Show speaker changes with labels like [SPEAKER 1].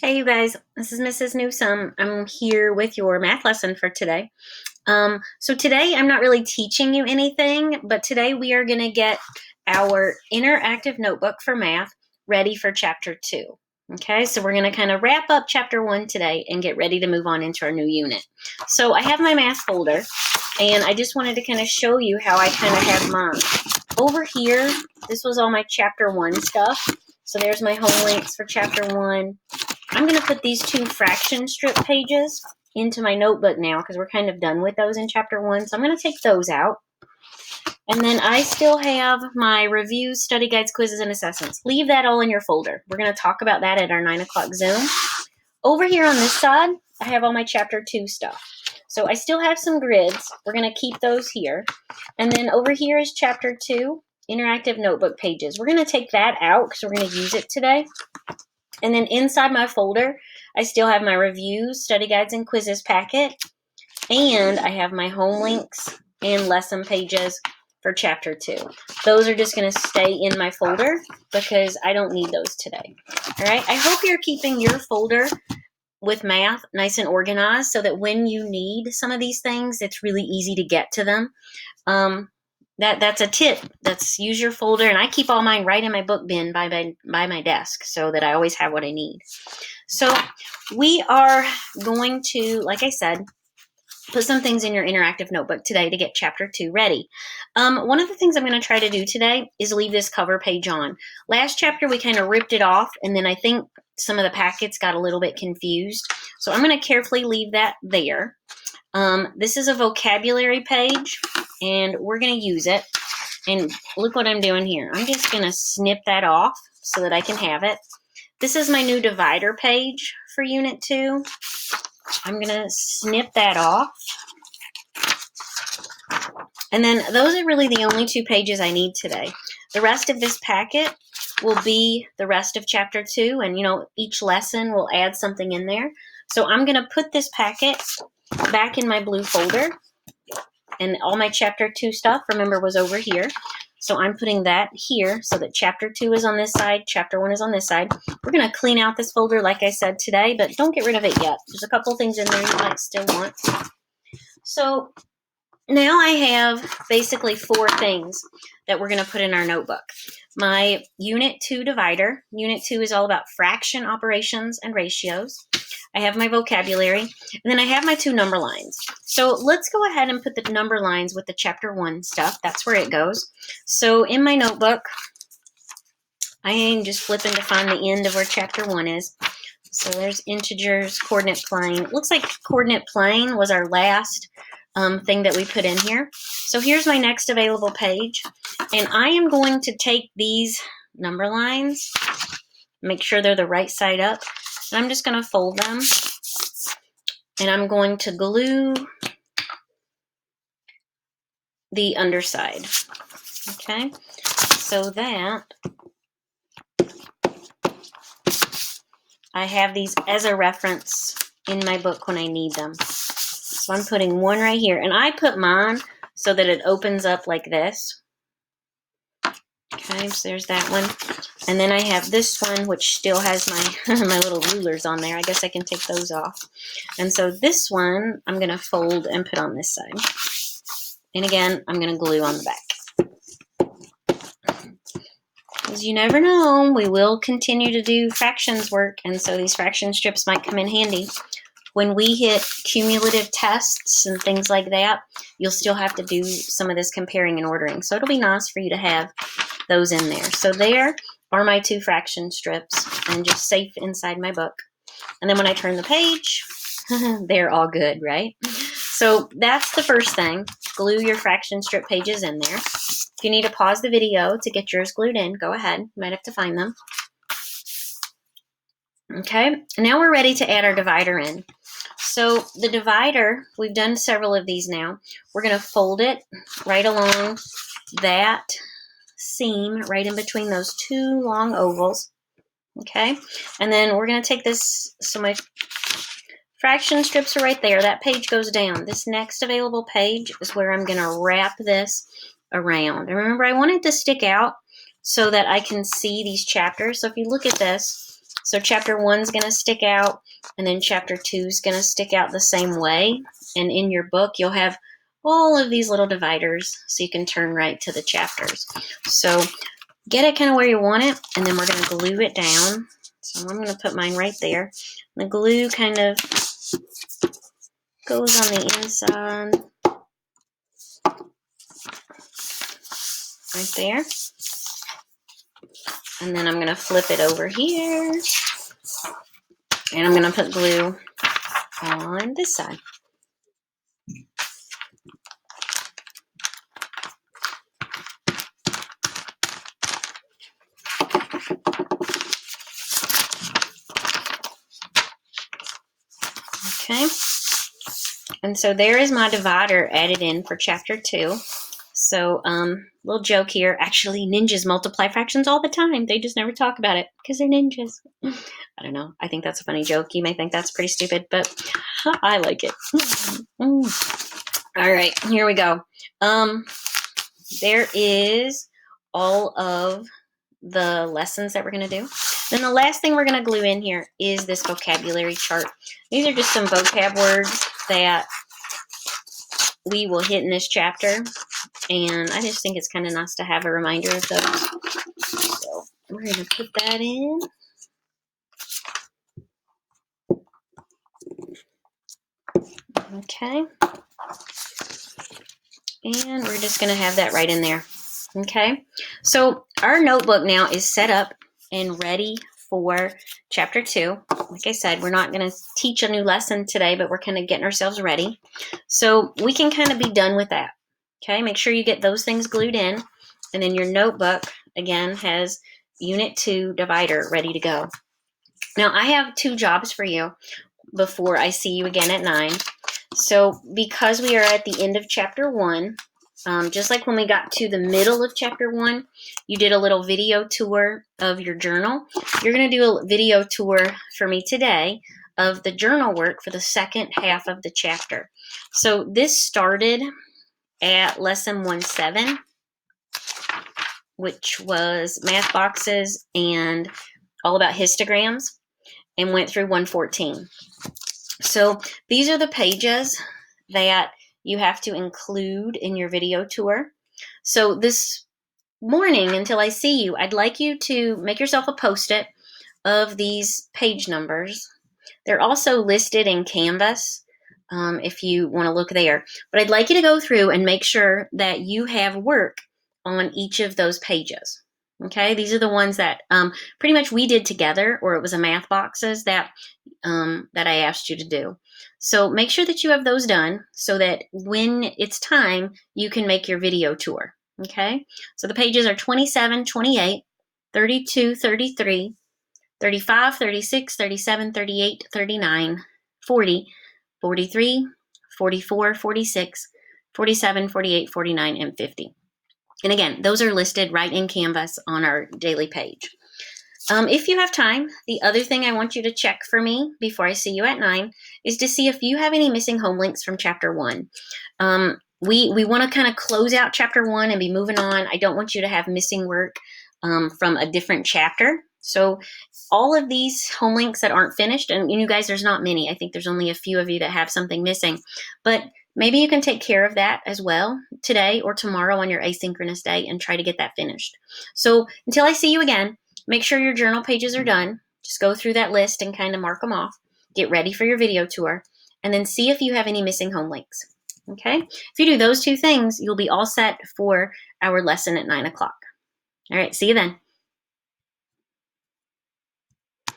[SPEAKER 1] Hey you guys, this is Mrs. Newsome. I'm here with your math lesson for today. So today I'm not really teaching you anything, but today we are going to get our interactive notebook for math ready for chapter 2. Okay, so we're going to kind of wrap up chapter 1 today and get ready to move on into our new unit. So I have my math folder, and I just wanted to kind of show you how I kind of have mine. Over here, this was all my chapter 1 stuff. So there's my home links for chapter 1. I'm going to put these 2 fraction strip pages into my notebook now because we're kind of done with those in chapter 1. So I'm going to take those out. And then I still have my reviews, study guides, quizzes, and assessments. Leave that all in your folder. We're going to talk about that at our 9 o'clock Zoom. Over here on this side, I have all my chapter 2 stuff. So I still have some grids. We're going to keep those here. And then over here is chapter 2, interactive notebook pages. We're going to take that out because we're going to use it today. And then inside my folder, I still have my reviews, study guides, and quizzes packet. And I have my home links and lesson pages for chapter 2. Those are just going to stay in my folder because I don't need those today. All right. I hope you're keeping your folder with math nice and organized so that when you need some of these things, it's really easy to get to them. That's a tip. That's use your folder, and I keep all mine right in my book bin by my desk so that I always have what I need. So we are going to, like I said, put some things in your interactive notebook today to get chapter 2 ready. One of the things I'm going to try to do today is leave this cover page on. Last chapter we kind of ripped it off, and then I think some of the packets got a little bit confused. So I'm going to carefully leave that there. This is a vocabulary page, and we're going to use it. And look what I'm doing here. I'm just going to snip that off so that I can have it. This is my new divider page for Unit 2. I'm going to snip that off. And then those are really the only 2 pages I need today. The rest of this packet will be the rest of chapter 2, and each lesson will add something in there. So I'm going to put this packet back in my blue folder, and all my chapter 2 stuff, remember, was over here. So I'm putting that here so that chapter 2 is on this side, chapter 1 is on this side. We're going to clean out this folder like I said today, but don't get rid of it yet. There's a couple things in there you might still want. So now I have basically 4 things that we're going to put in our notebook. My Unit 2 divider. Unit 2 is all about fraction operations and ratios. I have my vocabulary, and then I have my 2 number lines. So let's go ahead and put the number lines with the chapter 1 stuff. That's where it goes. So in my notebook, I am just flipping to find the end of where chapter 1 is. So there's integers, coordinate plane. It looks like coordinate plane was our last thing that we put in here. So here's my next available page, and I am going to take these number lines, make sure they're the right side up, and I'm just going to fold them, and I'm going to glue the underside. Okay, so that I have these as a reference in my book when I need them. So I'm putting one right here, and I put mine so that it opens up like this. Okay, so there's that one. And then I have this one, which still has my my little rulers on there. I guess I can take those off. And so this one, I'm going to fold and put on this side. And again, I'm going to glue on the back. Because you never know, we will continue to do fractions work, and so these fraction strips might come in handy. When we hit cumulative tests and things like that, you'll still have to do some of this comparing and ordering. So it'll be nice for you to have those in there. So there are my 2 fraction strips, and just safe inside my book. And then when I turn the page, they're all good, right? So that's the first thing. Glue your fraction strip pages in there. If you need to pause the video to get yours glued in, go ahead. You might have to find them. Okay, now we're ready to add our divider in. So the divider, we've done several of these now. We're going to fold it right along that seam, right in between those 2 long ovals. Okay, and then we're going to take this, so my fraction strips are right there. That page goes down. This next available page is where I'm going to wrap this around. And remember, I want it to stick out so that I can see these chapters. So if you look at this, So chapter 1's going to stick out, and then chapter 2's going to stick out the same way. And in your book, you'll have all of these little dividers so you can turn right to the chapters. So get it kind of where you want it, and then we're going to glue it down. So I'm going to put mine right there. The glue kind of goes on the inside right there. And then I'm going to flip it over here, and I'm going to put glue on this side. Okay, and so there is my divider added in for chapter 2. So, little joke here. Actually, ninjas multiply fractions all the time. They just never talk about it because they're ninjas. I don't know. I think that's a funny joke. You may think that's pretty stupid, but I like it. All right, here we go. There is all of the lessons that we're going to do. Then the last thing we're going to glue in here is this vocabulary chart. These are just some vocab words that we will hit in this chapter, and I just think it's kind of nice to have a reminder of those. So we're going to put that in. Okay. And we're just going to have that right in there. Okay. So our notebook now is set up and ready for chapter 2. Like I said, we're not going to teach a new lesson today, but we're kind of getting ourselves ready. So we can kind of be done with that. Okay. Make sure you get those things glued in. And then your notebook, again, has Unit 2 divider ready to go. Now, I have 2 jobs for you before I see you again at 9. So because we are at the end of chapter 1, just like when we got to the middle of chapter 1, you did a little video tour of your journal. You're going to do a video tour for me today of the journal work for the second half of the chapter. So this started at lesson 1.7, which was math boxes and all about histograms, and went through 1.14. So these are the pages that you have to include in your video tour. So this morning, until I see you, I'd like you to make yourself a Post-it of these page numbers. They're also listed in Canvas if you want to look there. But I'd like you to go through and make sure that you have work on each of those pages. Okay, these are the ones that pretty much we did together, or it was a math boxes that I asked you to do. So make sure that you have those done so that when it's time, you can make your video tour. Okay, so the pages are 27, 28, 32, 33, 35, 36, 37, 38, 39, 40, 43, 44, 46, 47, 48, 49, and 50. And again, those are listed right in Canvas on our daily page. If you have time, the other thing I want you to check for me before I see you at 9 is to see if you have any missing home links from chapter 1. We want to kind of close out chapter 1 and be moving on. I don't want you to have missing work from a different chapter. So all of these home links that aren't finished, and you guys, there's not many. I think there's only a few of you that have something missing. But maybe you can take care of that as well today or tomorrow on your asynchronous day and try to get that finished. So until I see you again, make sure your journal pages are done. Just go through that list and kind of mark them off. Get ready for your video tour, and then see if you have any missing home links. Okay? If you do those 2 things, you'll be all set for our lesson at 9 o'clock. All right, see you then.